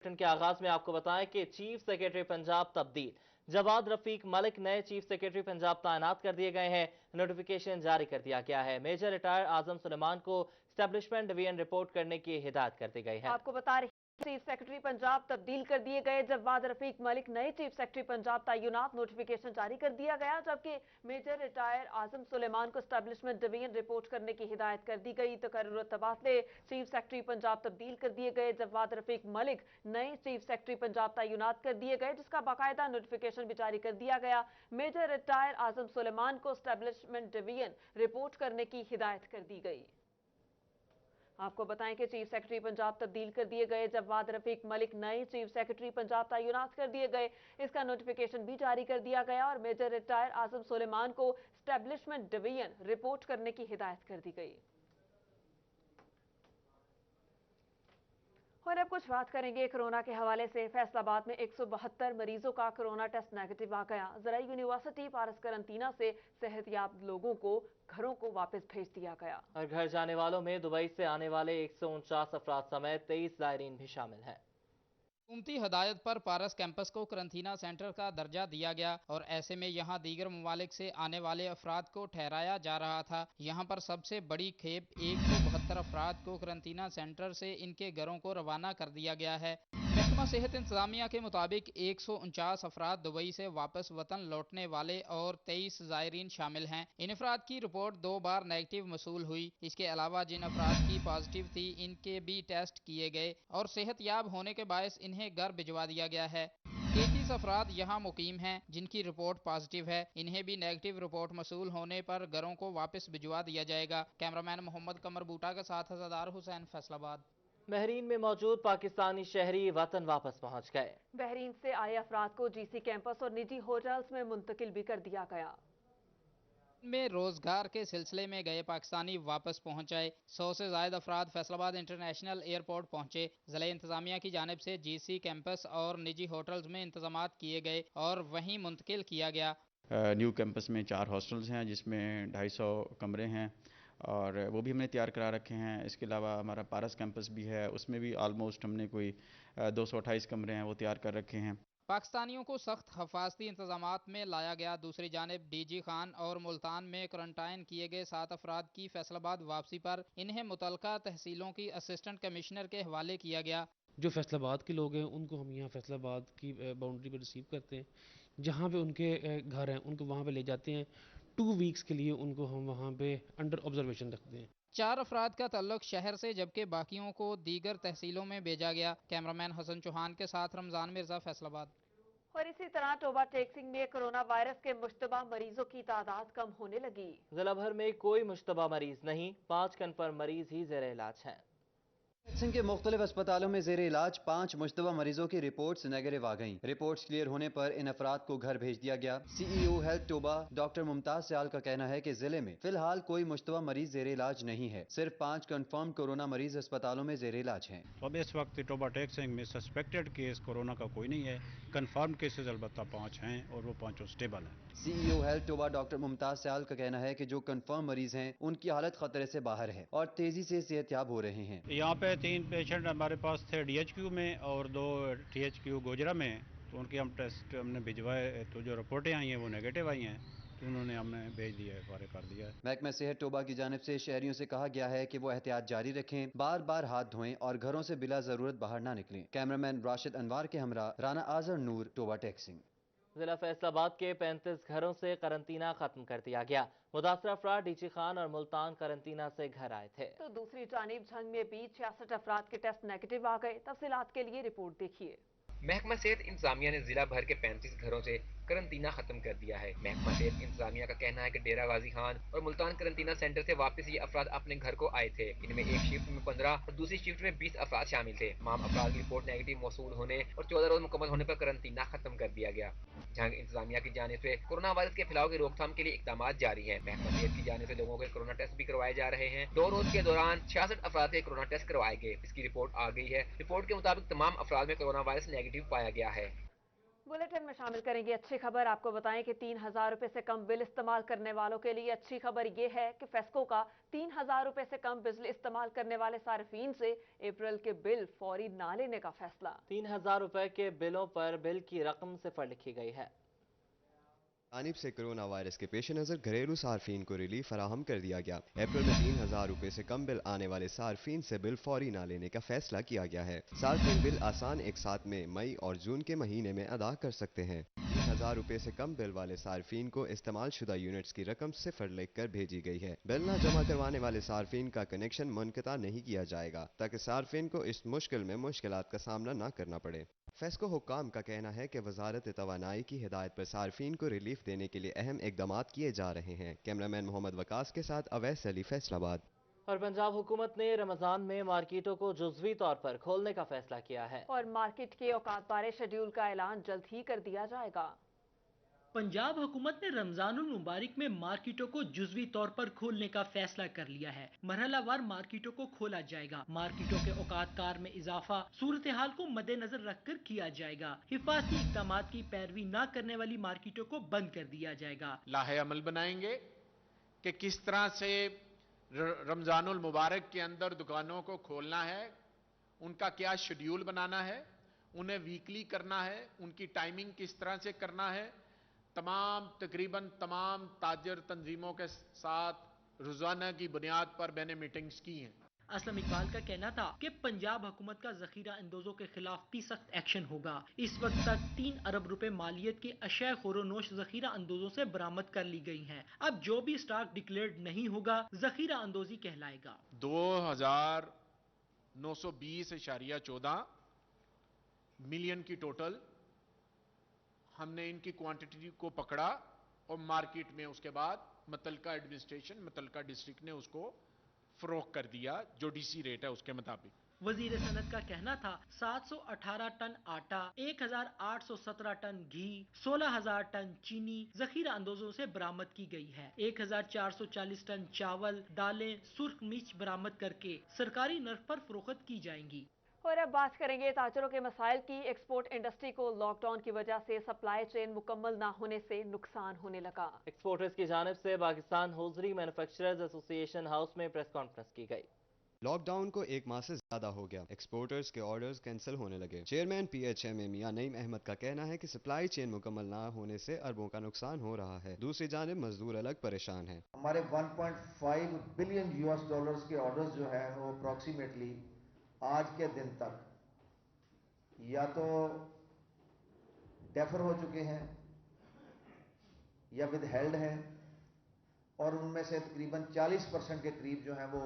کے آغاز میں آپ کو بتائیں کہ چیف سیکرٹری پنجاب تبدیل، جواد رفیق ملک نئے چیف سیکرٹری پنجاب تعینات کر دیے گئے ہیں۔ نوٹیفیکیشن جاری کر دیا گیا ہے۔ میجر ریٹائر اعظم سلیمان کو اسٹیبلشمنٹ ڈویژن رپورٹ کرنے کی ہدایت کر دی گئی ہے۔ آپ کو بتا رہے ہیں چیف سیکرٹری پنجاب تبدیل کر دیے گئے، جواد رفیق ملک نئے چیف سیکرٹری پنجاب تعینات، نوٹیفیکیشن جاری کر دیا گیا، جبکہ میجر ریٹائر اعظم سلیمان کو اسٹیبلشمنٹ ڈویژن رپورٹ کرنے کی ہدایت کر دی گئی۔ تقرر تبادلے، چیف سیکرٹری پنجاب تبدیل کر دیے گئے، جواد رفیق ملک نئے چیف سیکرٹری پنجاب تعینات کر دیے گئے، جس کا باقاعدہ نوٹیفیکیشن بھی جاری کر دیا گیا۔ میجر ریٹائر اعظم سلیمان کو اسٹیبلشمنٹ ڈویژن رپورٹ کرنے کی ہدایت کر دی گئی۔ آپ کو بتائیں کہ چیف سیکرٹری پنجاب تبدیل کر دیے گئے، جواد رفیق ملک نئے چیف سیکرٹری پنجاب تعینات کر دیے گئے، اس کا نوٹیفیکیشن بھی جاری کر دیا گیا اور میجر ریٹائر اعظم سلیمان کو اسٹیبلشمنٹ ڈویژن رپورٹ کرنے کی ہدایت کر دی گئی۔ اور اب کچھ بات کریں گے کرونا کے حوالے سے۔ فیصل آباد میں 172 مریضوں کا کرونا ٹیسٹ نیگیٹو آ گیا۔ زرعی یونیورسٹی پارس قرنطینہ سے صحت یاب لوگوں کو گھروں کو واپس بھیج دیا گیا۔ اور گھر جانے والوں میں دبئی سے آنے والے 149 افراد سمیت 23 زائرین بھی شامل ہیں۔ حکومتی ہدایت پر پارس کیمپس کو قرنطینہ سینٹر کا درجہ دیا گیا اور ایسے میں یہاں دیگر ممالک سے آنے والے افراد کو ٹھہرایا جا رہا تھا۔ یہاں پر سب سے بڑی کھیپ 172 افراد کو قرنطینہ سینٹر سے ان کے گھروں کو روانہ کر دیا گیا ہے۔ محکمہ صحت انتظامیہ کے مطابق 149 افراد دبئی سے واپس وطن لوٹنے والے اور 23 زائرین شامل ہیں۔ ان افراد کی رپورٹ 2 بار نیگیٹو موصول ہوئی۔ اس کے علاوہ جن افراد کی پازیٹیو تھی ان کے بھی ٹیسٹ کیے گئے اور صحت یاب ہونے کے باعث انہیں گھر بھجوا دیا گیا ہے۔ 33 افراد یہاں مقیم ہیں جن کی رپورٹ پازیٹیو ہے، انہیں بھی نیگیٹو رپورٹ موصول ہونے پر گھروں کو واپس بھجوا دیا جائے گا۔ کیمرامین محمد قمر بوٹا کے ساتھ عزادار حسین، فیصل آباد۔ بحرین میں موجود پاکستانی شہری وطن واپس پہنچ گئے۔ بحرین سے آئے افراد کو جی سی کیمپس اور نجی ہوٹلز میں منتقل بھی کر دیا گیا۔ میں روزگار کے سلسلے میں گئے پاکستانی واپس پہنچ آئے۔ 100 سے زائد افراد فیصل آباد انٹرنیشنل ایئرپورٹ پہنچے۔ ضلع انتظامیہ کی جانب سے جی سی کیمپس اور نجی ہوٹلز میں انتظامات کیے گئے اور وہیں منتقل کیا گیا۔ نیو کیمپس میں 4 ہاسٹلز ہیں جس میں 250 کمرے ہیں اور وہ بھی ہم نے تیار کرا رکھے ہیں۔ اس کے علاوہ ہمارا پارس کیمپس بھی ہے، اس میں بھی آلموسٹ ہم نے کوئی 228 کمرے ہیں وہ تیار کر رکھے ہیں۔ پاکستانیوں کو سخت حفاظتی انتظامات میں لایا گیا۔ دوسری جانب ڈی جی خان اور ملتان میں کرنٹائن کیے گئے 7 افراد کی فیصل آباد واپسی پر انہیں متعلقہ تحصیلوں کی اسسٹنٹ کمشنر کے حوالے کیا گیا۔ جو فیصل آباد کے لوگ ہیں ان کو ہم یہاں فیصل آباد کی باؤنڈری پہ ریسیو کرتے ہیں، جہاں پہ ان کے گھر ہیں ان کو وہاں پہ لے جاتے ہیں۔ 2 ویکس کے لیے ان کو ہم وہاں پہ انڈر آبزرویشن رکھتے ہیں۔ 4 افراد کا تعلق شہر سے جبکہ باقیوں کو دیگر تحصیلوں میں بھیجا گیا۔ کیمرامین حسن چوہان کے ساتھ رمضان مرزا، فیصل آباد۔ اور اسی طرح ٹوبہ ٹیکسنگ میں کرونا وائرس کے مشتبہ مریضوں کی تعداد کم ہونے لگی۔ ضلع بھر میں کوئی مشتبہ مریض نہیں، 5 کنفرم مریض ہی زیر علاج ہیں۔ سنگھ کے مختلف اسپتالوں میں زیر علاج 5 مشتبہ مریضوں کی رپورٹس نیگیٹو آ گئیں۔ رپورٹس کلیئر ہونے پر ان افراد کو گھر بھیج دیا گیا۔ سی ای او ہیلتھ ٹوبہ ڈاکٹر ممتاز سیال کا کہنا ہے کہ ضلع میں فی الحال کوئی مشتبہ مریض زیر علاج نہیں ہے، صرف 5 کنفرم کورونا مریض اسپتالوں میں زیر علاج ہیں۔ اب اس وقت ٹوبہ ٹیکسنگ میں سسپیکٹڈ کیس کورونا کا کوئی نہیں ہے، کنفرم کیسز البتہ 5 ہیں اور وہ 5 اسٹیبل ہیں۔ سی ای او ہیلتھ ٹوبہ ڈاکٹر ممتاز سیال کا کہنا ہے کہ جو کنفرم مریض ہیں ان کی حالت خطرے سے باہر ہے اور تیزی سے صحت یاب ہو رہے ہیں۔ یہاں پہ 3 پیشنٹ ہمارے پاس تھے ڈی ایچ کیو میں اور 2 ٹی ایچ کیو گوجرا میں، تو ان کے ہم ٹیسٹ ہم نے بھجوائے، تو جو رپورٹیں آئی ہیں وہ نیگیٹو آئی ہیں، تو انہوں نے ہمیں بھیج دیا ہے، فارغ کر دیا ہے۔ محکمہ صحت ٹوبہ کی جانب سے شہریوں سے کہا گیا ہے کہ وہ احتیاط جاری رکھیں، بار بار ہاتھ دھوئیں اور گھروں سے بلا ضرورت باہر نہ نکلیں۔ کیمرامین راشد انوار کے ہمراہ رانا آزر نور، ٹوبہ ٹیکسنگ۔ ضلع فیصل آباد کے 35 گھروں سے قرنطینہ ختم کر دیا گیا۔ متاثرہ افراد ڈی جی خان اور ملتان قرنطینہ سے گھر آئے تھے۔ تو دوسری جانب جھنگ میں بھی 66 افراد کے ٹیسٹ نیگیٹو آ گئے۔ تفصیلات کے لیے رپورٹ دیکھیے۔ محکمہ صحت انتظامیہ نے ضلع بھر کے 35 گھروں سے قرنطینہ ختم کر دیا ہے۔ محکمہ صحت انتظامیہ کا کہنا ہے کہ ڈیرہ غازی خان اور ملتان قرنطینہ سینٹر سے واپس یہ افراد اپنے گھر کو آئے تھے۔ ان میں ایک شفٹ میں 15 اور دوسری شفٹ میں 20 افراد شامل تھے۔ تمام افراد کی رپورٹ نیگیٹو موصول ہونے اور 14 روز مکمل ہونے پر قرنطینہ ختم کر دیا گیا۔ جھنگ انتظامیہ کی جانب سے کورونا وائرس کے پھیلاؤ کی روک تھام کے لیے اقدامات جاری ہیں۔ محکمہ صحت کی جانب سے لوگوں کے کورونا ٹیسٹ بھی کروائے جا رہے ہیں۔ 2 روز کے دوران 66 افراد کے کورونا ٹیسٹ کروائے گئے، اس کی رپورٹ آ گئی ہے۔ رپورٹ کے مطابق تمام افراد میں کورونا وائرس نیگیٹو پایا گیا ہے۔ बुलेटिन में शामिल करेंगे अच्छी खबर। आपको बताएं कि 3,000 रुपए से कम बिल इस्तेमाल करने वालों के लिए अच्छी खबर ये है कि फेस्को का 3,000 रुपए से कम बिजली इस्तेमाल करने वाले सार्फिन से अप्रैल के बिल फौरी ना लेने का फैसला। 3,000 रुपए के बिलों पर बिल की रकम सिफर लिखी गई है। जानिब से कोरोना वायरस के पेश नज़र घरेलू सार्फिन को रिलीफ फराहम कर दिया गया। अप्रैल में 3,000 रुपए से कम बिल आने वाले सार्फिन से बिल फौरी ना लेने का फैसला किया गया है। सार्फिन बिल आसान एक साथ में मई और जून के महीने में अदा कर सकते हैं। 3,000 रुपए से कम बिल वाले सार्फिन को इस्तेमाल शुदा यूनिट्स की रकम सिफर लिख कर भेजी गई है। बिल न जमा करवाने वाले सार्फिन का कनेक्शन मुनक़ता नहीं किया जाएगा ताकि सार्फिन को इस मुश्किल में मुश्किलात का सामना न करना पड़े। फेस्को हुक्काम का कहना है कि वजारत तवानाई की हिदायत पर सार्फिन को रिलीफ देने के लिए अहम इकदामात किए जा रहे हैं। कैमरामैन मोहम्मद वकास के साथ अवैस अली, फैसलाबाद। और पंजाब हुकूमत ने रमजान में मार्केटों को जुज़वी तौर पर खोलने का फैसला किया है और मार्केट के औकात बारे शेड्यूल का ऐलान जल्द ही कर दिया जाएगा। पंजाब हुकूमत ने रमजानुल मुबारक में मार्केटों को जुज़वी तौर पर खोलने का फैसला कर लिया है। मरहलावार मार्केटों को खोला जाएगा। मार्केटों के औकात कार में इजाफा सूरत हाल को मद्देनजर रखकर किया जाएगा। हिफाजती इक़दाम की पैरवी न करने वाली मार्केटों को बंद कर दिया जाएगा। लाहे अमल बनाएंगे कि किस तरह से रमजानुल मुबारक के अंदर दुकानों को खोलना है, उनका क्या शेड्यूल बनाना है, उन्हें वीकली करना है, उनकी टाइमिंग किस तरह से करना है। तकरीबन तमाम ताजर तंजीमों के साथ रोजाना की बुनियाद पर मैंने मीटिंग्स की हैं। असलम इकबाल का कहना था कि पंजाब हुकूमत का जखीरा अंदोजों के खिलाफ भी सख्त एक्शन होगा। इस वक्त तक 3 अरब रुपए मालियत की अशय खोरोनोश जखीरा अंदोजों से बरामद कर ली गई हैं। अब जो भी स्टॉक डिक्लेयर्ड नहीं होगा जखीरा अंदोजी कहलाएगा। 2,920.14 मिलियन की टोटल हमने इनकी क्वांटिटी को पकड़ा और मार्केट में उसके बाद मुतलका एडमिनिस्ट्रेशन, मुतलका डिस्ट्रिक्ट ने उसको फरोख्त कर दिया जो डीसी रेट है उसके मुताबिक। वजीर सनत का कहना था 718 टन आटा, 1,817 टन घी, 16,000 टन चीनी जखीरा अंदोजों से बरामद की गई है। 1,440 टन चावल, दालें, सुर्ख मिर्च बरामद करके सरकारी नर्ख पर फरोख्त की जाएंगी। और अब बात करेंगे ताजरों के मसाइल की। एक्सपोर्ट इंडस्ट्री को लॉकडाउन की वजह से सप्लाई चेन मुकम्मल ना होने से नुकसान होने लगा। एक्सपोर्टर्स की जानिब से Pakistan hosiery manufacturers association house में प्रेस कॉन्फ्रेंस की गई। लॉकडाउन को 1 माह से ज्यादा हो गया, एक्सपोर्टर्स के ऑर्डर्स कैंसिल होने लगे। चेयरमैन PHMA मियां नईम अहमद का कहना है कि सप्लाई चेन मुकम्मल ना होने से अरबों का नुकसान हो रहा है। दूसरी जानिब मजदूर अलग परेशान हैं। हमारे 1.5 बिलियन US डॉलर्स के ऑर्डर्स जो है वो अप्रॉक्सीमेटली आज के दिन तक या तो डेफर हो चुके हैं या विद हेल्ड हैं और उनमें से तकरीबन 40% के करीब जो है वो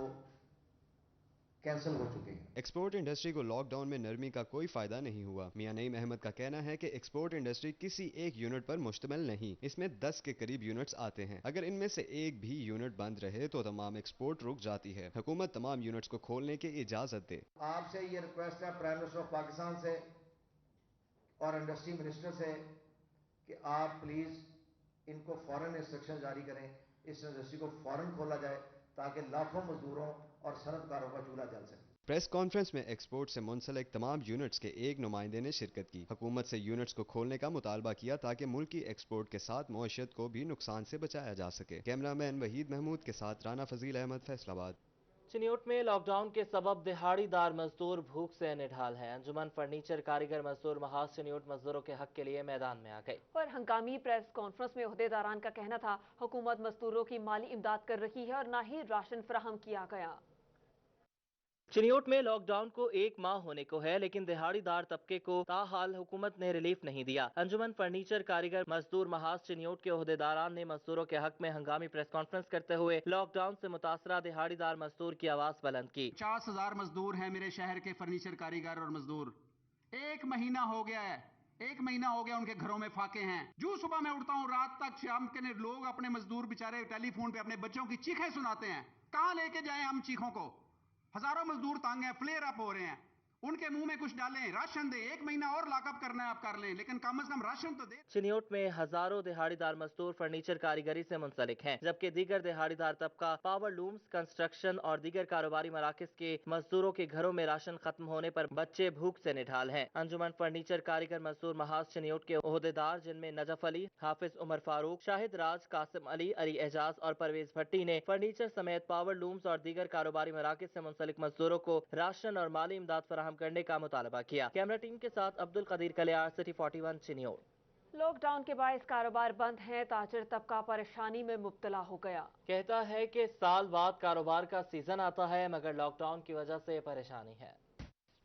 कैंसिल हो चुके हैं। एक्सपोर्ट इंडस्ट्री को लॉकडाउन में नरमी का कोई फायदा नहीं हुआ। मियां नईम अहमद का कहना है कि एक्सपोर्ट इंडस्ट्री किसी एक यूनिट पर मुश्तमिल नहीं, इसमें 10 के करीब यूनिट्स आते हैं। अगर इनमें से एक भी यूनिट बंद रहे तो तमाम एक्सपोर्ट रुक जाती है। हुकूमत तमाम यूनिट्स को खोलने की इजाजत दे। आपसे ये रिक्वेस्ट है प्राइम मिनिस्टर ऑफ पाकिस्तान से और इंडस्ट्री मिनिस्टर से कि आप प्लीज इनको फौरन इंस्ट्रक्शन जारी करें, इस इंडस्ट्री को फौरन खोला जाए ताकि लाखों मजदूरों और सनतकारों का चूल्हा जल सके। प्रेस कॉन्फ्रेंस में एक्सपोर्ट से मुंसलिक तमाम यूनिट्स के एक नुमाइंदे ने शिरकत की। हुकूमत से यूनिट्स को खोलने का मुतालबा किया ताकि मुल्की एक्सपोर्ट के साथ मईशत को भी नुकसान से बचाया जा सके। कैमरामैन वहीद महमूद के साथ राना फजील अहमद, फैसलाबाद। चिन्योट में लॉकडाउन के सबब दिहाड़ीदार मजदूर भूख से निढाल है। अंजुमन फर्नीचर कारीगर मजदूर महाज चिन्योट मजदूरों के हक के लिए मैदान में आ गए। और हंगामी प्रेस कॉन्फ्रेंस में ओहदेदारान का कहना था हुकूमत मजदूरों की माली इमदाद कर रही है और ना ही राशन फराहम किया गया। चिन्योट में लॉकडाउन को 1 माह होने को है, लेकिन दिहाड़ीदार तबके को ताहाल हुकूमत ने रिलीफ नहीं दिया। अंजुमन फर्नीचर कारीगर मजदूर महाज चिन्योट के ओहदेदारान ने मजदूरों के हक में हंगामी प्रेस कॉन्फ्रेंस करते हुए लॉकडाउन से मुतासरा दिहाड़ीदार मजदूर की आवाज बुलंद की। 50,000 मजदूर हैं मेरे शहर के फर्नीचर कारीगर और मजदूर। 1 महीना हो गया है, 1 महीना हो गया उनके घरों में फाके हैं। जो सुबह मैं उठता हूँ रात तक शाम के लोग अपने मजदूर बेचारे टेलीफोन पे अपने बच्चों की चीखें सुनाते हैं। कहाँ लेके जाएं हम चीखों को? हजारों मजदूर तंग हैं, फ्लेयर अप हो रहे हैं। उनके मुंह में कुछ डालें, राशन दें, 1 महीना और लॉकअप करना है आप कर लें, लेकिन कम से कम राशन तो दें। चिन्योट में हजारों दिहाड़ीदार मजदूर फर्नीचर कारीगरी से मुंसलिक हैं, जबकि दीगर दिहाड़ीदार तबका पावर लूम्स, कंस्ट्रक्शन और दीगर कारोबारी मराकज के मजदूरों के घरों में राशन खत्म होने पर बच्चे भूख से निढाल हैं। अंजुमन फर्नीचर कारीगर मजदूर महाज चिन्योट के ओहदेदार जिनमें नजफ अली, हाफिज उमर फारूक, शाहिद राज, कासिम अली, अली एजाज और परवेज भट्टी ने फर्नीचर समेत पावर लूम्स और दीगर कारोबारी मराकज से मुंसलिक मजदूरों को राशन और माली इमदाद फराहम करने का मुतालबा किया। कैमरा टीम के साथ अब्दुल कदीर कलियार, सिटी 41 चिन्योट। लॉकडाउन के बायस कारोबार बंद है, ताजिर तबका परेशानी में मुब्तला हो गया। कहता है कि साल बाद कारोबार का सीजन आता है, मगर लॉकडाउन की वजह से परेशानी है।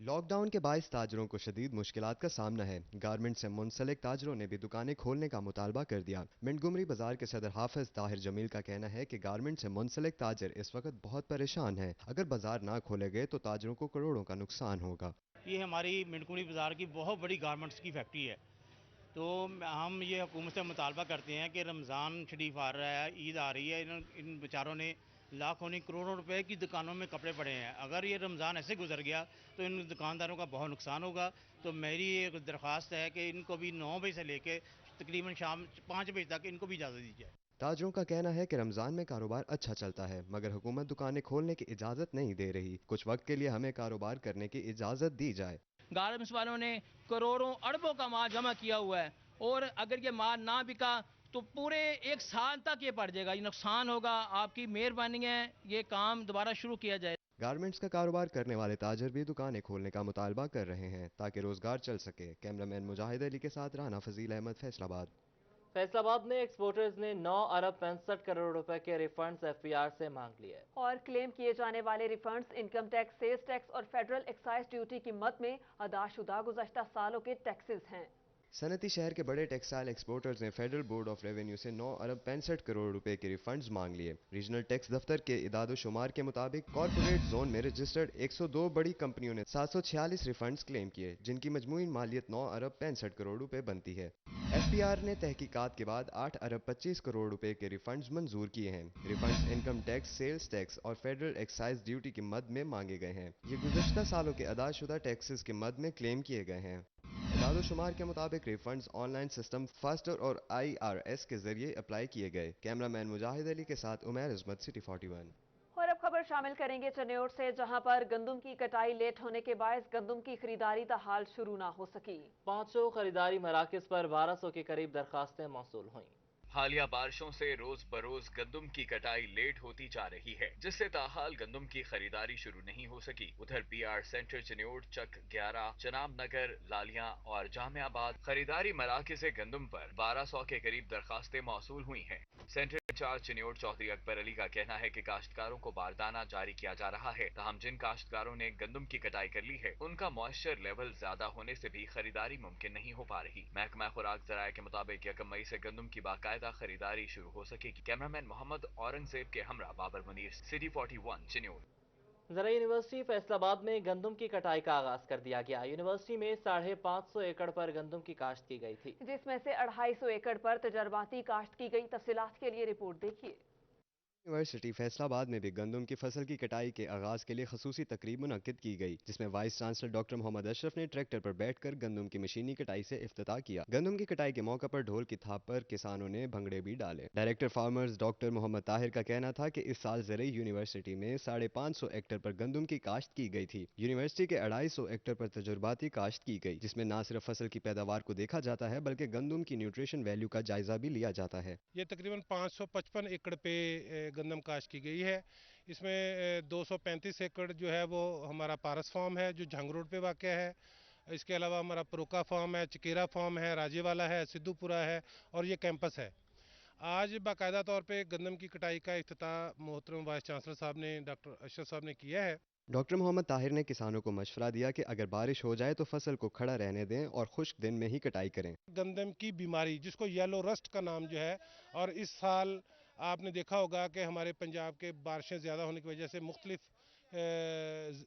लॉकडाउन के बायस ताजरों को शदीद मुश्किलात का सामना है। गारमेंट से मुंसलिक ताजरों ने भी दुकानें खोलने का मुतालबा कर दिया। मिंटगुमरी बाजार के सदर हाफिज ताहिर जमील का कहना है कि गारमेंट से मुंसलिक ताजर इस वक्त बहुत परेशान हैं। अगर बाजार ना खोले गए तो ताजरों को करोड़ों का नुकसान होगा। ये हमारी मिंटगुमरी बाजार की बहुत बड़ी गारमेंट्स की फैक्ट्री है, तो हम ये हुकूमत से मुतालबा करते हैं कि रमज़ान शरीफ आ रहा है, ईद आ रही है, इन बेचारों ने लाखों नहीं करोड़ों रुपए की दुकानों में कपड़े पड़े हैं। अगर ये रमज़ान ऐसे गुजर गया तो इन दुकानदारों का बहुत नुकसान होगा। तो मेरी एक दरख्वास्त है कि इनको भी 9 बजे से लेके तकरीबन शाम 5 बजे तक इनको भी इजाज़त दी जाए। ताजरों का कहना है कि रमज़ान में कारोबार अच्छा चलता है, मगर हुकूमत दुकानें खोलने की इजाज़त नहीं दे रही। कुछ वक्त के लिए हमें कारोबार करने की इजाज़त दी जाए। गारमेंट्स वालों ने करोड़ों अरबों का माल जमा किया हुआ है, और अगर ये माल ना बिका तो पूरे 1 साल तक ये पड़ जाएगा, ये नुकसान होगा। आपकी मेहरबानी है ये काम दोबारा शुरू किया जाए। गारमेंट्स का कारोबार करने वाले ताजर भी दुकानें खोलने का मुतालबा कर रहे हैं ताकि रोजगार चल सके। कैमरामैन मुजाहिद अली के साथ राना फजील अहमद, फैसलाबाद। फैसलाबाद में एक्सपोर्टर्स ने 9 अरब 65 करोड़ रुपए के रिफंड्स एफपीआर से मांग लिए और क्लेम किए जाने वाले refunds income tax, sales tax और फेडरल एक्साइज ड्यूटी की मद में अदाशुदा गुज़श्ता सालों के टैक्सेस हैं। सनती शहर के बड़े टेक्सटाइल एक्सपोर्टर्स ने फेडरल बोर्ड ऑफ रेवेन्यू से 9 अरब 65 करोड़ रुपए के रिफंड्स मांग लिए। रीजनल टैक्स दफ्तर के इदाद शुमार के मुताबिक कॉर्पोरेट जोन में रजिस्टर्ड 102 बड़ी कंपनियों ने 746 रिफंड्स क्लेम किए, जिनकी मजमूई मालियत 9 अरब 65 करोड़ रुपए बनती है। एफपीआर ने तहकीकात के बाद 8 अरब 25 करोड़ रुपए के रिफंड्स मंजूर किए हैं। Refunds income tax, sales tax और फेडरल एक्साइज ड्यूटी की मद में मांगे गए हैं। ये गुज़श्ता सालों के अदाशुदा टैक्सेस की मद में क्लेम किए गए हैं। इदाद शुमार के मुताबिक रिफंड्स ऑनलाइन सिस्टम फास्टर और IRS के जरिए अप्लाई किए गए। कैमरामैन मुजाहिद अली के साथ उमैर अजमत, सिटी 41। और अब खबर शामिल करेंगे चन्योट से, जहां पर गंदम की कटाई लेट होने के बायस गंदम की खरीदारी ताहाल शुरू ना हो सकी। 500 खरीदारी मराकज पर 1200 के करीब दरखास्तें मौसूल हुई। हालिया बारिशों से रोज बरोज गंदम की कटाई लेट होती जा रही है, जिससे ताहाल गंदम की खरीदारी शुरू नहीं हो सकी। उधर PR सेंटर चिन्योट, चक 11, चनाब नगर, लालियां और जामियाबाद खरीदारी मराकज से गंदम पर 1200 के करीब दरखास्तें मौसूल हुई हैं। सेंटर इंचार्ज चिन्योट चौधरी अकबर अली का कहना है कि काश्तकारों को बारदाना जारी किया जा रहा है, ताहम जिन काश्तकारों ने गंदम की कटाई कर ली है उनका मॉइस्चर लेवल ज्यादा होने से भी खरीदारी मुमकिन नहीं हो पा रही। महकमा खुराक ज़राए के मुताबिक 1 मई से गंदम की बाकायदा खरीदारी शुरू हो सकेगी। कैमरामैन मोहम्मद औरंगजेब के हमरा बाबर मुनीर, सिटी 41 चिन्योट। ज़राई यूनिवर्सिटी फैसलाबाद में गंदम की कटाई का आगाज कर दिया गया। यूनिवर्सिटी में 550 एकड़ पर गंदम की काश्त की गई थी, जिसमें से 250 एकड़ पर तजर्बाती काश्त की गई। तफसीलात के लिए रिपोर्ट देखिए। यूनिवर्सिटी फैसलाबाद में भी गंदम की फसल की कटाई के आगाज के लिए खसूसी तकरीब मुनक्किद की गई, जिसमें vice chancellor doctor Mohammad Ashraf ने ट्रैक्टर पर बैठकर गंदम की मशीनी कटाई से इफ्तिताह किया। गंदम की कटाई के मौके पर ढोल की थाप पर किसानों ने भंगड़े भी डाले। Director farmers doctor Mohammad Tahir का कहना था कि इस साल ज़राई यूनिवर्सिटी में 550 हेक्टेयर पर गंदम की काश्त की गई थी। यूनिवर्सिटी के 250 हेक्टेयर पर तजुर्बाती काश्त की गई, जिसमें न सिर्फ फसल की पैदावार को देखा जाता है बल्कि गंदम की न्यूट्रिशन वैल्यू का जायजा भी लिया जाता है। ये तकरीबन 555 एकड़ पे गंदम काश्त की गई है। इसमें 235 एकड़ जो है वो हमारा पारस फार्म है जो झंग रोड पे वाक़ है। इसके अलावा हमारा प्रोका फार्म है, चकेरा फार्म है, राजेवाला है, सिद्धूपुरा है और ये कैंपस है। आज बाकायदा तौर पे गंदम की कटाई का इफ्तिताह मोहतरम वाइस चांसलर साहब ने, डॉक्टर अशरफ साहब ने किया है। डॉक्टर मोहम्मद ताहिर ने किसानों को मशवरा दिया कि अगर बारिश हो जाए तो फसल को खड़ा रहने दें और खुश्क दिन में ही कटाई करें। गंदम की बीमारी जिसको येलो रस्ट का नाम जो है, और इस साल आपने देखा होगा कि हमारे पंजाब के बारिशें ज़्यादा होने की वजह से मुख्तलिफ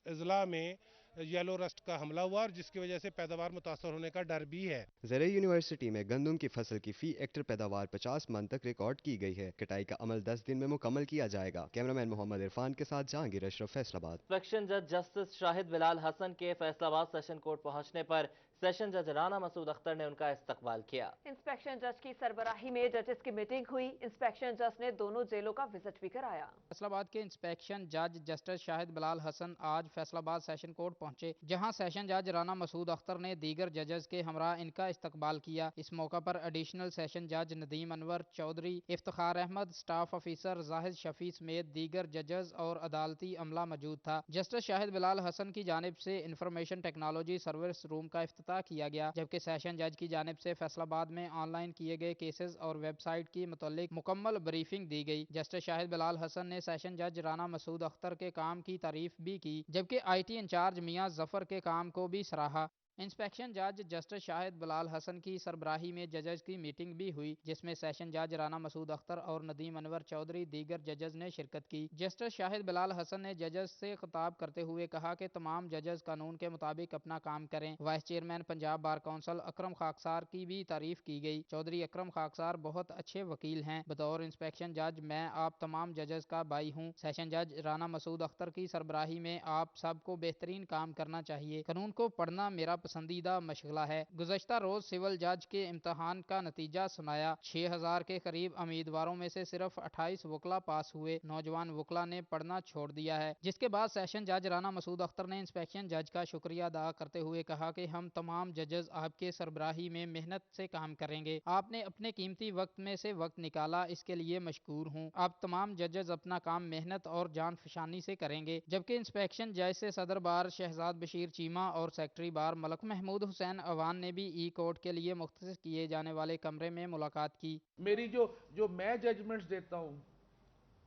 अजला में येलो रस्ट का हमला हुआ और जिसकी वजह से पैदावार मुतासर होने का डर भी है। ज़राई यूनिवर्सिटी में गंदम की फसल की फी हेक्टर पैदावार 50 मन तक रिकॉर्ड की गई है। कटाई का अमल 10 दिन में मुकम्मल किया जाएगा। कैमरामैन मोहम्मद इरफान के साथ जहांगीर अशरफ, फैसलाबाद। इंस्पेक्शन जज जस्टिस शाहिद बिलाल हसन के फैसलाबाद सेशन कोर्ट पहुंचने पर सेशन जज राना मसूद अख्तर ने उनका इस्तकबाल किया। इंस्पेक्शन जज की सरबराही में जजेस की मीटिंग हुई। इंस्पेक्शन जज ने दोनों जेलों का विजिट भी कराया। फैसलाबाद के इंस्पेक्शन जज जस्टिस शाहिद बिलाल हसन आज फैसलाबाद सेशन कोर्ट पहुंचे, जहां सेशन जज राना मसूद अख्तर ने दीगर जजेस के हमरा इनका इस्तकबाल किया। इस मौका पर एडिशनल सेशन जज नदीम अनवर चौधरी, इफ्तिखार अहमद, स्टाफ ऑफिसर जाहिद शफी समेत दीगर जजेस और अदालती अमला मौजूद था। जस्टिस शाहिद बिलाल हसन की जानिब से इंफॉर्मेशन टेक्नोलॉजी सर्विस रूम का इफ्तिताह किया गया, जबकि सेशन जज की जानिब से फैसलाबाद में ऑनलाइन किए गए केसेस और वेबसाइट की मुतल्लिक मुकम्मल ब्रीफिंग दी गई। जस्टिस शाहिद बिलाल हसन ने सेशन जज राना मसूद अख्तर के काम की तारीफ भी की, जबकि IT इंचार्ज मियां जफर के काम को भी सराहा। इंस्पेक्शन जज जस्टिस शाहिद बिलाल हसन की सरबराही में जजेस की मीटिंग भी हुई, जिसमें सेशन जज राना मसूद अख्तर और नदीम अनवर चौधरी दीगर जजेस ने शिरकत की। जस्टिस शाहिद बिलाल हसन ने जजेस से खिताब करते हुए कहा कि तमाम जजेस कानून के मुताबिक अपना काम करें। Vice chairman Punjab bar council Akram Khaksar की भी तारीफ की गई। चौधरी अकरम खाकसार बहुत अच्छे वकील हैं। बतौर इंस्पेक्शन जज मैं आप तमाम जजेस का भाई हूँ। सेशन जज राना मसूद अख्तर की सरबराही में आप सबको बेहतरीन काम करना चाहिए। कानून को पढ़ना मेरा पसंदीदा मशगला है। गुज़श्ता रोज सिविल जज के इम्तहान का नतीजा सुनाया। 6000 के करीब उम्मीदवारों में से सिर्फ 28 वकला पास हुए। नौजवान वकला ने पढ़ना छोड़ दिया है, जिसके बाद सेशन जज राना मसूद अख्तर ने इंस्पेक्शन जज का शुक्रिया अदा करते हुए कहा कि हम तमाम जजेस आपके सरबराही में मेहनत से काम करेंगे। आपने अपने कीमती वक्त में से वक्त निकाला, इसके लिए मशकूर हूँ। आप तमाम जजेस अपना काम मेहनत और जान फशानी से करेंगे। जबकि इंस्पेक्शन जज से सदर बार शहजाद बशीर चीमा और सेक्रेटरी बार मलक महमूद हुसैन अवान ने भी ई कोर्ट के लिए मुख्तस किए जाने वाले कमरे में मुलाकात की। मेरी जो मैं जजमेंट्स देता हूँ,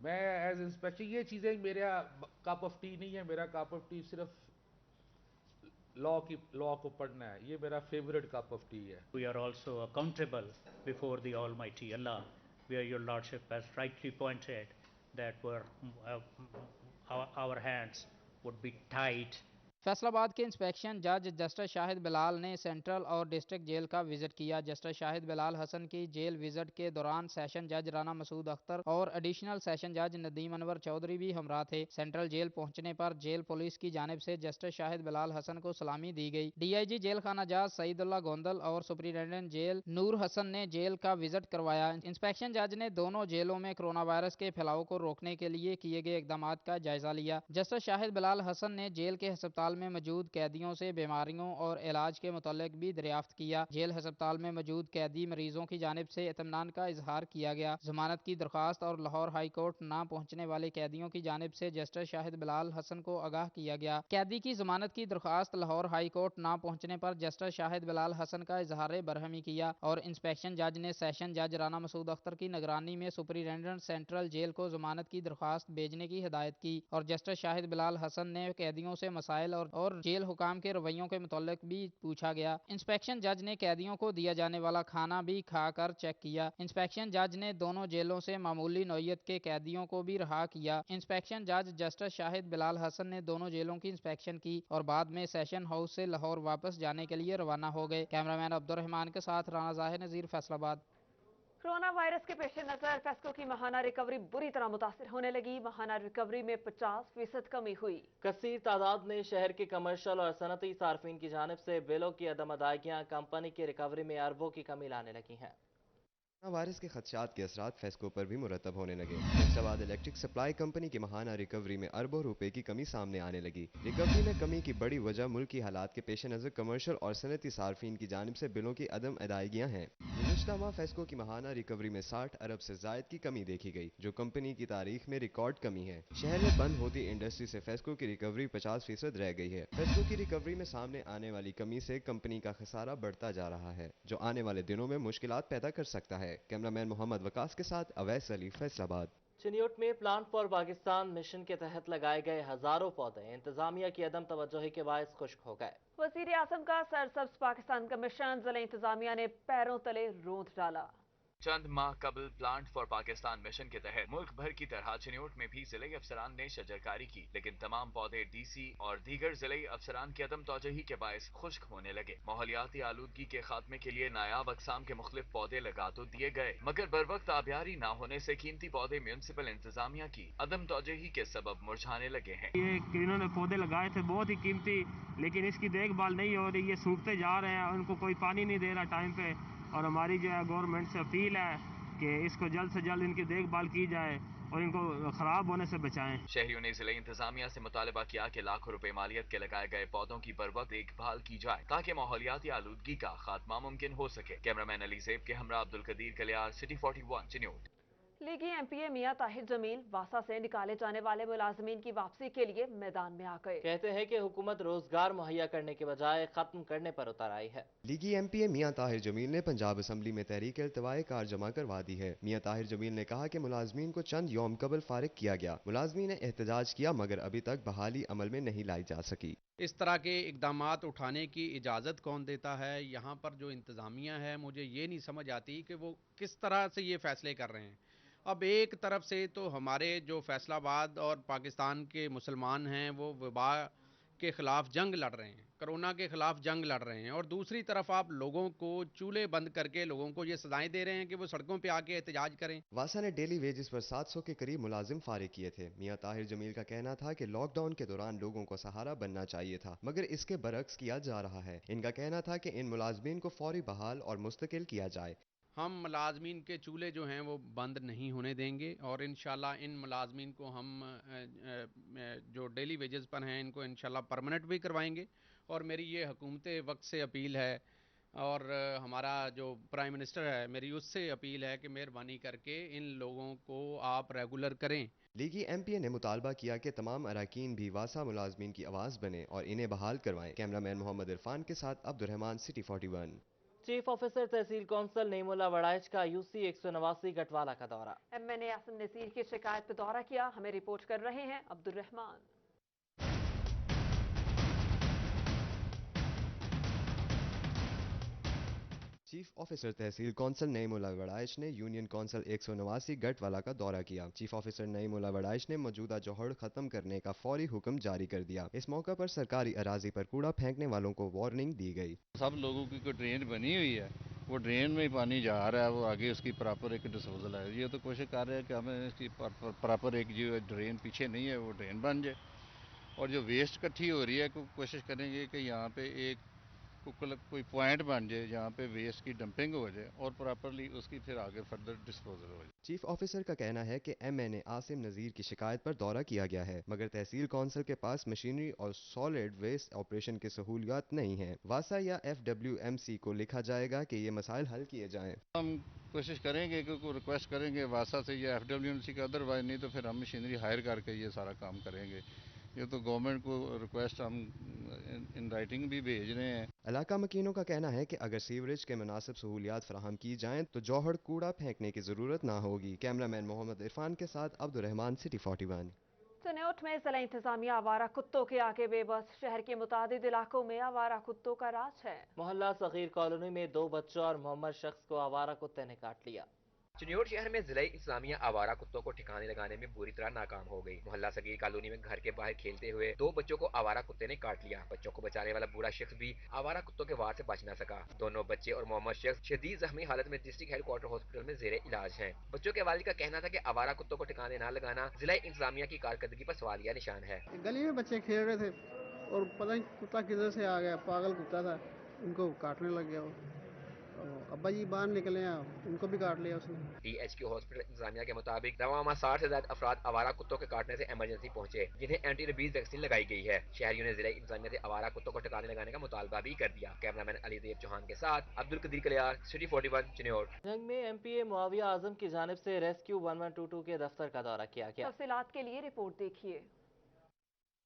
मैं एज इंस्पेक्टर, ये चीज़ें मेरा कप ऑफ टी नहीं है। मेरा कप ऑफ टी सिर्फ लॉ को पढ़ना है, ये मेरा फेवरेट कप ऑफ टी है। We are also accountable before the Almighty Allah, where your Lordship has rightly pointed that our hands would be tied. Faisalabad के इंस्पेक्शन जज जस्टिस शाहिद बिलाल ने सेंट्रल और डिस्ट्रिक्ट जेल का विजिट किया। जस्टिस शाहिद बिलाल हसन की jail visit के दौरान सेशन जज राना मसूद अख्तर और एडिशनल सेशन जज नदीम अनवर चौधरी भी हमरा थे। सेंट्रल जेल पहुंचने पर जेल पुलिस की जानिब से जस्टिस शाहिद बिलाल हसन को सलामी दी गई। DIG जेल खाना जज सईदुल्लाह गोंदल और सुपरिटेंडेंट जेल नूर हसन ने जेल का विजिट करवाया। इंस्पेक्शन जज ने दोनों जेलों में कोरोना वायरस के फैलाव को रोकने के लिए किए गए इकदाम का जायजा लिया। जस्टिस शाहिद बिलाल हसन ने जेल के अस्पताल में मौजूद कैदियों से बीमारियों और इलाज के मुतालिक भी दरियाफ्त किया। जेल अस्पताल में मौजूद कैदी मरीजों की जानिब से इत्मीनान का इजहार किया गया। जमानत की दरख्वास्त और लाहौर हाई कोर्ट ना पहुंचने वाले कैदियों की जानिब से जस्टिस शाहिद बिलाल हसन को आगाह किया गया। कैदी की जमानत की दरख्वास्त लाहौर हाई कोर्ट ना पहुंचने पर जस्टिस शाहिद बिलाल हसन का इजहार बरहमी किया और इंस्पेक्शन जज ने सेशन जज राना मसूद अख्तर की निगरानी में सुपरिटेंडेंट सेंट्रल जेल को जमानत की दरख्वास्त भेजने की हिदायत की और जस्टिस शाहिद बिलाल हसन ने कैदियों से मसाइल और जेल हुकाम के रवैयों के मुतालिक भी पूछा गया। इंस्पेक्शन जज ने कैदियों को दिया जाने वाला खाना भी खाकर चेक किया। इंस्पेक्शन जज ने दोनों जेलों से मामूली नौयत के कैदियों को भी रहा किया। इंस्पेक्शन जज जस्टिस शाहिद बिलाल हसन ने दोनों जेलों की इंस्पेक्शन की और बाद में सेशन हाउस से लाहौर वापस जाने के लिए रवाना हो गए। कैमरामैन अब्दुर्रहमान के साथ राना ज़ाहिर नज़ीर, फैसलाबाद। कोरोना वायरस के पेश नजर फेस्को की माहाना रिकवरी बुरी तरह मुतासिर होने लगी। माहाना रिकवरी में 50% कमी हुई। कसीर तादाद में शहर के कमर्शियल और सनती सार्फिन की जानिब से बिलों की अदम अदायगियाँ कंपनी की रिकवरी में अरबों की कमी लाने लगी हैं। वायरस के खदशात के असरात फेस्को पर भी मुरतब होने लगे। फैसलाबाद इलेक्ट्रिक सप्लाई कंपनी की माहाना रिकवरी में अरबों रुपए की कमी सामने आने लगी। रिकवरी में कमी की बड़ी वजह मुल्की हालात के पेश नज़र कमर्शियल और सनती सार्फिन की जानिब से बिलों की अदम अदायगियाँ हैं। गुज़श्ता माह फेस्को की माहाना रिकवरी में 60 अरब से ज़ायद की कमी देखी गई, जो कंपनी की तारीख में रिकॉर्ड कमी है। शहर में बंद होती इंडस्ट्री से फेस्को की रिकवरी 50% रह गई है। फेस्को की रिकवरी में सामने आने वाली कमी से कंपनी का खसारा बढ़ता जा रहा है, जो आने वाले दिनों में मुश्किलात पैदा कर सकता है। कैमरामैन मोहम्मद वकास के साथ अवैस अली, फैसलाबाद। चिन्योट में प्लान फॉर पाकिस्तान मिशन के तहत लगाए गए हजारों पौधे इंतजामिया की अदम तवज्जोही के बायस खुश्क हो गए। वजीर आजम का सरसब्ज पाकिस्तान का मिशन जिला इंतजामिया ने पैरों तले रोंद डाला। चंद माह कबल प्लांट फॉर पाकिस्तान मिशन के तहत मुल्क भर की तरह चिन्योट में भी जिले अफसरान ने शजरकारी की, लेकिन तमाम पौधे डीसी और दीगर जिले अफसरान की अदम तौजही के बायस खुश्क होने लगे। माहौलियाती आलूदगी के खात्मे के लिए नायाब अकसाम के मुख्तलिफ पौधे लगा तो दिए गए, मगर बर वक्त आबियारी न होने से कीमती पौधे म्यूनसिपल इंतजामिया की अदम तौजही के सबब मुरझाने लगे हैं। ये इन्होंने पौधे लगाए थे बहुत ही कीमती, लेकिन इसकी देखभाल नहीं हो रही, ये सूखते जा रहे हैं, उनको कोई पानी नहीं दे रहा टाइम पे। और हमारी जो है गवर्नमेंट से अपील है कि इसको जल्द से जल्द इनकी देखभाल की जाए और इनको खराब होने से बचाएं। शहरियों ने जिले इंतजामिया से मुतालबा किया कि लाखों रुपए मालियत के लगाए गए पौधों की बर वक्त देखभाल की जाए ताकि माहौलियाती आलूदगी का खात्मा मुमकिन हो सके। कैमरामैन अली ज़ेब के हमरा अब्दुल कदीर कलियार, सिटी 41 चिन्योट। लीगी एमपीए मियां ताहिर जमील वासा से निकाले जाने वाले मुलाजमीन की वापसी के लिए मैदान में आ गए। कहते हैं कि हुकूमत रोजगार मुहैया करने के बजाय खत्म करने पर उतर आई है। लीगी एमपीए मियां ताहिर जमील ने पंजाब असम्बली में तहरीक इल्तिवाए कार जमा करवा दी है। मियां ताहिर जमील ने कहा कि मुलाजमीन को चंद यौम कबल फारिग किया गया। मुलाजमीन ने एहतजाज किया मगर अभी तक बहाली अमल में नहीं लाई जा सकी। इस तरह के इकदामात उठाने की इजाज़त कौन देता है? यहाँ पर जो इंतज़ामिया है, मुझे ये नहीं समझ आती कि वो किस तरह से ये फ़ैसले कर रहे हैं। अब एक तरफ से तो हमारे जो फैसलाबाद और पाकिस्तान के मुसलमान हैं वो वबा के ख़िलाफ़ जंग लड़ रहे हैं, कोरोना के ख़िलाफ़ जंग लड़ रहे हैं, और दूसरी तरफ आप लोगों को चूल्हे बंद करके लोगों को ये सजाएं दे रहे हैं कि वो सड़कों पे आके एहतजाज करें। वासा ने डेली वेजेस पर 700 के करीब मुलाजिम फारिग किए थे। मियां ताहिर जमील का कहना था कि लॉकडाउन के दौरान लोगों को सहारा बनना चाहिए था, मगर इसके बरक्स किया जा रहा है। इनका कहना था कि इन मुलाजमीन को फौरी बहाल और मुस्तकिल किया जाए। हम मुलाजमीन के चूल्हे जो हैं वो बंद नहीं होने देंगे और इंशाल्लाह इन मुलाजमीन को हम जो डेली वेजेस पर हैं इनको इंशाल्लाह परमानेंट भी करवाएंगे। और मेरी ये हुकूमत वक्त से अपील है और हमारा जो प्राइम मिनिस्टर है, मेरी उससे अपील है कि मेहरबानी करके इन लोगों को आप रेगुलर करें। लीगी एमपीए ने मुतालबा किया कि तमाम अरकान भी वासा मुलाजमीन की आवाज़ बने और इन्हें बहाल करवाएं। कैमरामैन मोहम्मद इरफान के साथ अब्दुर्रहमान, सिटी 41। चीफ ऑफिसर तहसील कौंसल नेमुल्ला वड़ाइच का यूसी 189 गटवाला का दौरा। एमएनए आसिम नसीर की शिकायत पर दौरा किया, हमें रिपोर्ट कर रहे हैं अब्दुर्रहमान। चीफ ऑफिसर तहसील कौंसल नईमुल्ला वड़ाइच ने यूनियन कौंसल 189 गटवाला का दौरा किया। चीफ ऑफिसर नईमुल्ला वड़ाइच ने मौजूदा जोहड़ खत्म करने का फौरी हुक्म जारी कर दिया। इस मौका पर सरकारी अराजी पर कूड़ा फेंकने वालों को वार्निंग दी गई। सब लोगों की कोई ड्रेन बनी हुई है, वो ड्रेन में ही पानी जा रहा है, वो आगे उसकी प्रॉपर एक डिस्पोजल है। ये तो कोशिश कर रहे हैं कि हमें इसकी प्रॉपर एक जो ड्रेन पीछे नहीं है वो ड्रेन बन जाए, और जो वेस्ट इकट्ठी हो रही है कोशिश करेंगे कि यहाँ पे एक कोई पॉइंट बन जाए जहाँ पे वेस्ट की डंपिंग हो जाए और प्रॉपरली उसकी फिर आगे फर्दर डिस्पोजल हो जाए। चीफ ऑफिसर का कहना है कि एमएनए आसिम नज़ीर की शिकायत पर दौरा किया गया है, मगर तहसील कौंसल के पास मशीनरी और सॉलिड वेस्ट ऑपरेशन की सहूलियात नहीं है। वासा या FWMC को लिखा जाएगा कि ये मसाइल हल किए जाएं। हम कोशिश करेंगे कि रिक्वेस्ट करेंगे वासा से या FWMC का, अदरवाइज नहीं तो फिर हम मशीनरी हायर करके ये सारा काम करेंगे। ये तो गवर्नमेंट को रिक्वेस्ट हम इन राइटिंग भी भेज रहे हैं। इलाका मकीनों का कहना है कि अगर सीवरेज के मुनासिब सहूलियात फराहम की जाएं तो जौहड़ कूड़ा फेंकने की ज़रूरत ना होगी। कैमरामैन मोहम्मद इरफान के साथ अब्दुर्रहमान, सिटी 41। चिन्योट में जिला इंतजामिया आवारा कुत्तों के आगे बेबस। शहर के मुतादिद इलाकों में आवारा कुत्तों का राज है। मोहल्ला सगीर कॉलोनी में 2 बच्चों और मोहम्मद शख्स को आवारा कुत्ते ने काट लिया। चिन्योट शहर में जिला इंतजामिया आवारा कुत्तों को ठिकाने लगाने में बुरी तरह नाकाम हो गई। मोहल्ला सगीर कॉलोनी में घर के बाहर खेलते हुए 2 बच्चों को आवारा कुत्ते ने काट लिया। बच्चों को बचाने वाला बूढ़ा शख्स भी आवारा कुत्तों के वार से बच न सका। दोनों बच्चे और मोहम्मद शख्स शदीद जख्मी हालत में डिस्ट्रिक्ट हेडक्वार्टर हॉस्पिटल में जेर इलाज हैं। बच्चों के वालिद का कहना था कि आवारा कुत्तों को ठिकाने न लगाना जिला इंतजामिया की कारकर्दगी पर सवालिया निशान है। गली में बच्चे खेल रहे थे और पता नहीं कुत्ता किधर से आ गया, पागल कुत्ता था, उनको काटने लग गया। अब्बा जी बाहर निकले हैं, उनको भी काट लिया उसने। DHQ हॉस्पिटल इंतजामिया के मुताबिक रवामा 60 से ज्यादा अफराद आवारा कुत्तों के काटने से इमरजेंसी पहुंचे, जिन्हें एंटी रेबीज वैक्सीन लगाई गई है। शहरियों ने जिला इंतजामिया से आवारा कुत्तों को ठिकाने लगाने का मुतालबा भी कर दिया। कैमरामैन अली ज़ेब चौहान के साथ अब्दुल कदीर कलियार, सिटी 41 चिन्योट। जंग में MPA मुआविया आजम की जानिब से रेस्क्यू 1122 के दफ्तर का दौरा किया गया। तफसीलात के लिए रिपोर्ट देखिए।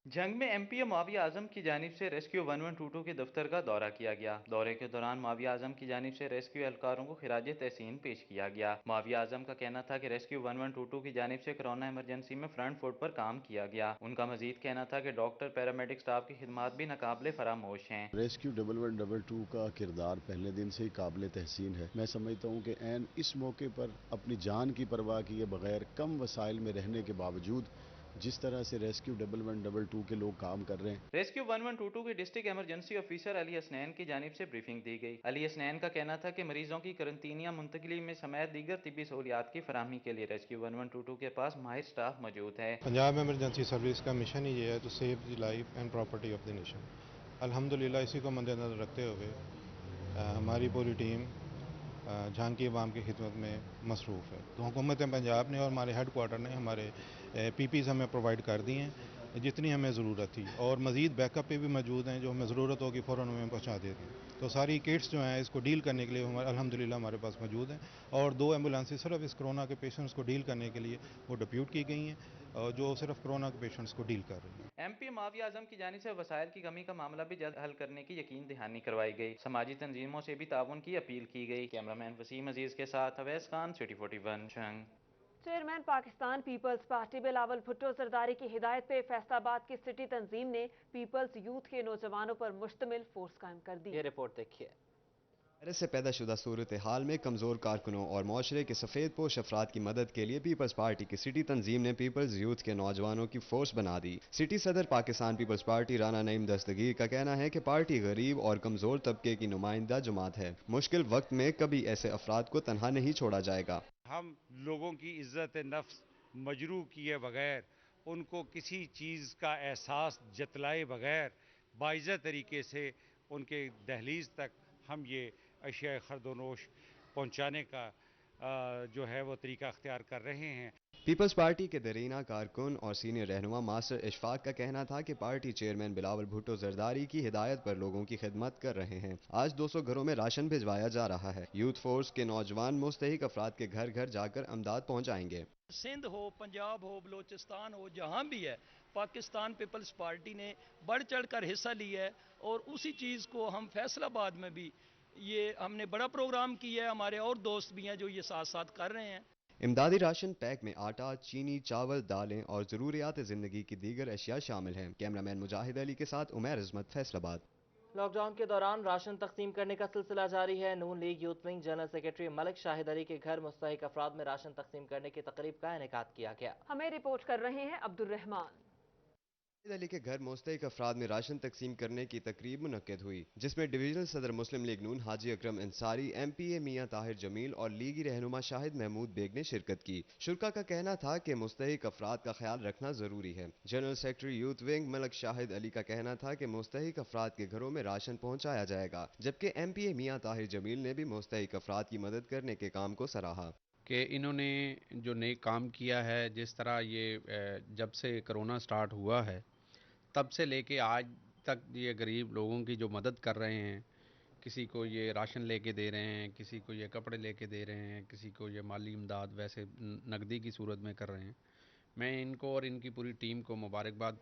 जंग में एमपीए माविया आजम की जानिब से रेस्क्यू 1122 के दफ्तर का दौरा किया गया। दौरे के दौरान माविया आजम की जानिब से रेस्क्यू एहलकारों को खिराज तहसीन पेश किया गया। माविया आजम का कहना था कि रेस्क्यू 1122 की जानिब से कोरोना इमरजेंसी में फ्रंट फुट पर काम किया गया। उनका मजीद कहना था कि डॉक्टर पैरामेडिक स्टाफ की खिदमात भी नाकाबिले फरामोश हैं। रेस्क्यू 1122 का किरदार पहले दिन से ही काबिल तहसीन है। मैं समझता हूँ कि ऐन इस मौके पर अपनी जान की परवाह किए बगैर कम वसाइल में रहने के बावजूद जिस तरह से रेस्क्यू 1122 के लोग काम कर रहे हैं। रेस्क्यू 1122 के district emergency officer Ali Hasnain की जानिब से ब्रीफिंग दी गई। अली हसनैन का कहना था कि मरीजों की करंतीनिया मुंतकिली में समेत दीगर तिब्बी सहूलियात की फराहमी के लिए रेस्क्यू 1122 के पास माहिर स्टाफ मौजूद है। पंजाब इमरजेंसी सर्विस का मिशन ही ये है to save the life and property of the nation. अल्हम्दुलिल्लाह इसी को मद्देनजर रखते हुए हमारी पूरी टीम जहां की अवाम की खिदमत में मसरूफ़ है। तो हुकूमत पंजाब ने और हमारे हेड क्वार्टर ने हमारे पीपीज़ हमें प्रोवाइड कर दी हैं जितनी हमें ज़रूरत थी, और मज़ीद बैकअप पे भी मौजूद हैं जो हमें ज़रूरत होगी फ़ौरन हमें पहुँचा देते हैं। तो सारी किट्स जो हैं इसको डील करने के लिए हमारे अल्हम्दुलिल्लाह हमारे पास मौजूद हैं, और 2 एम्बुलेंसेस सिर्फ इस कोरोना के पेशेंट्स को डील करने के लिए वो डिप्यूट की गई हैं, जो सिर्फ कोरोना के पेशेंट्स को डील कर रही हैं। एमपी माविया आजम की जानिब से वसाइल की कमी का मामला भी जल्द हल करने की यकीन दहानी करवाई गई। समाजी तंजीमों से भी ताउन की अपील की गई। कैमरामैन वसीम अजीज के साथ अवैस खान, सिटी 41 जंग। चेयरमैन पाकिस्तान पीपल्स पार्टी बिलावल भुट्टो जरदारी की हिदायत पे फैसलाबाद की सिटी तंजीम ने पीपल्स यूथ के नौजवानों पर मुश्तमिल फोर्स कायम कर दी। ये रिपोर्ट देखिए। वायरस से पैदा शुदा सूरत हाल में कमज़ोर कारकुनों और माशरे के सफ़ेद पोश अफराद की मदद के लिए पीपल्स पार्टी की सिटी तंजीम ने पीपल्स यूथ के नौजवानों की फोर्स बना दी। सिटी सदर पाकिस्तान पीपल्स पार्टी राना नईम दस्तगीर का कहना है कि पार्टी गरीब और कमज़ोर तबके की नुमाइंदा जमात है। मुश्किल वक्त में कभी ऐसे अफराद को तनहा नहीं छोड़ा जाएगा। हम लोगों की इज्जत नफ्स मजरू किए बगैर, उनको किसी चीज़ का एहसास जतलाए बगैर बाइज़्ज़त तरीके से उनके दहलीज तक हम ये अशिया खरदोनोश पहुँचाने का जो है वो तरीका अख्तियार कर रहे हैं। पीपल्स पार्टी के दरीना कारकुन और सीनियर रहनुमा मास्टर इशफाक का कहना था कि पार्टी चेयरमैन बिलावल भुट्टो जरदारी की हिदायत पर लोगों की खिदमत कर रहे हैं। आज 200 घरों में राशन भिजवाया जा रहा है। यूथ फोर्स के नौजवान मुस्तहिक अफराद के घर घर जाकर अमदाद पहुँचाएंगे। सिंध हो, पंजाब हो, बलोचिस्तान हो, जहाँ भी है पाकिस्तान पीपल्स पार्टी ने बढ़ चढ़ कर हिस्सा लिया है, और उसी चीज़ को हम फैसलाबाद में भी ये हमने बड़ा प्रोग्राम किया है। हमारे और दोस्त भी हैं जो ये साथ साथ कर रहे हैं। इमदादी राशन पैक में आटा, चीनी, चावल, दालें और ज़रूरियात ज़िंदगी की दीगर अशिया शामिल हैं। कैमरामैन मुजाहिद अली के साथ उमैर इस्मत, फैसलाबाद। लॉकडाउन के दौरान राशन तकसीम करने का सिलसिला जारी है। Noon league youth wing general secretary Malik Shahid Ali के घर मुस्तहिक अफराद में राशन तकसीम करने की तकरीब का इनेकाद किया गया। हमें रिपोर्ट कर रहे हैं अब्दुल रहमान। अली के घर मुस्तहिक अफराद में राशन तकसीम करने की तकरीब मुनक्किद हुई, जिसमें डिवीजनल सदर मुस्लिम लीग नून हाजी अकरम अंसारी, MPA मियां ताहिर जमील और लीगी रहनुमा शाहिद महमूद बेग ने शिरकत की। शुरका का कहना था कि मुस्तहिक अफराद का ख्याल रखना जरूरी है। General secretary youth wing Malik Shahid Ali का कहना था कि मुस्तहिक अफराद के घरों में राशन पहुँचाया जाएगा, जबकि MPA मियां ताहिर जमील ने भी मुस्तहिक अफराद की मदद करने के काम को सराहा। कि इन्होंने जो नए काम किया है, जिस तरह ये जब से कोरोना स्टार्ट हुआ है तब से लेके आज तक ये गरीब लोगों की जो मदद कर रहे हैं, किसी को ये राशन लेके दे रहे हैं, किसी को ये कपड़े लेके दे रहे हैं, किसी को ये माली इमदाद वैसे नकदी की सूरत में कर रहे हैं। मैं इनको और इनकी पूरी टीम को मुबारकबाद